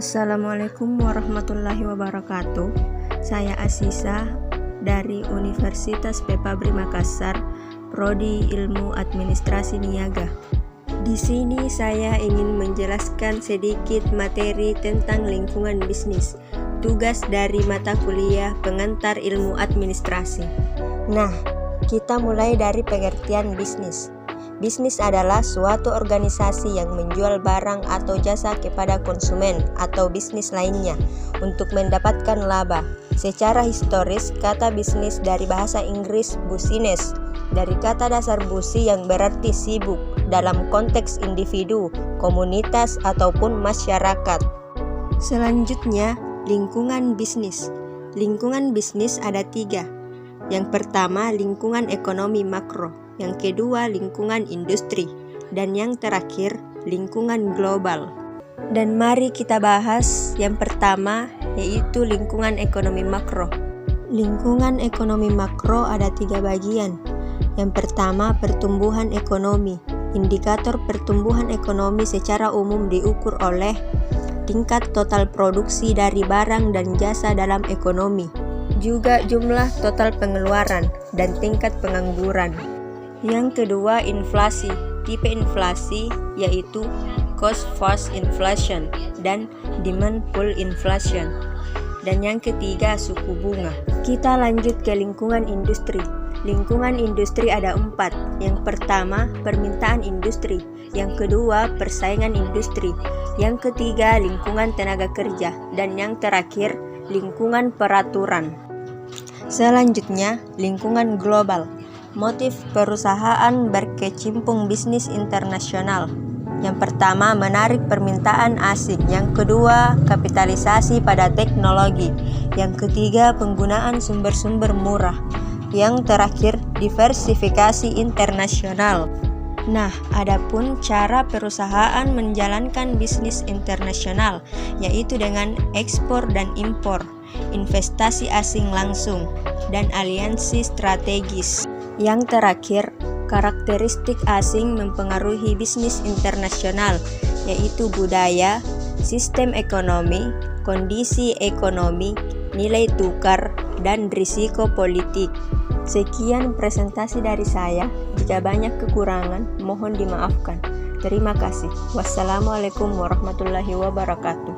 Assalamualaikum warahmatullahi wabarakatuh. Saya Asisa dari Universitas Pepabri Makassar, Prodi Ilmu Administrasi Niaga. Di sini saya ingin menjelaskan sedikit materi tentang lingkungan bisnis, tugas dari mata kuliah pengantar ilmu administrasi. Nah, kita mulai dari pengertian bisnis. Bisnis adalah suatu organisasi yang menjual barang atau jasa kepada konsumen atau bisnis lainnya untuk mendapatkan laba. Secara historis, kata bisnis dari bahasa Inggris business, dari kata dasar busi yang berarti sibuk dalam konteks individu, komunitas, ataupun masyarakat. Selanjutnya, lingkungan bisnis. Lingkungan bisnis ada 3. Yang pertama, lingkungan ekonomi makro. Yang kedua, lingkungan industri. Dan yang terakhir, lingkungan global. Dan mari kita bahas yang pertama, yaitu lingkungan ekonomi makro. Lingkungan ekonomi makro ada 3 bagian. Yang pertama, pertumbuhan ekonomi. Indikator pertumbuhan ekonomi secara umum diukur oleh tingkat total produksi dari barang dan jasa dalam ekonomi, juga jumlah total pengeluaran dan tingkat pengangguran. Yang kedua, inflasi. Tipe inflasi yaitu cost fast inflation dan demand pull inflation. Dan yang ketiga, suku bunga. Kita lanjut ke lingkungan industri. Lingkungan industri ada 4. Yang pertama, permintaan industri. Yang kedua, persaingan industri. Yang ketiga, lingkungan tenaga kerja. Dan yang terakhir, lingkungan peraturan. Selanjutnya, lingkungan global. Motif perusahaan berkecimpung bisnis internasional. Yang pertama, menarik permintaan asing. Yang kedua, kapitalisasi pada teknologi. Yang ketiga, penggunaan sumber-sumber murah. Yang terakhir, diversifikasi internasional. Nah, adapun cara perusahaan menjalankan bisnis internasional, yaitu dengan ekspor dan impor, investasi asing langsung, dan aliansi strategis. Yang terakhir, karakteristik asing mempengaruhi bisnis internasional, yaitu budaya, sistem ekonomi, kondisi ekonomi, nilai tukar, dan risiko politik. Sekian presentasi dari saya. Jika banyak kekurangan, mohon dimaafkan. Terima kasih. Wassalamualaikum warahmatullahi wabarakatuh.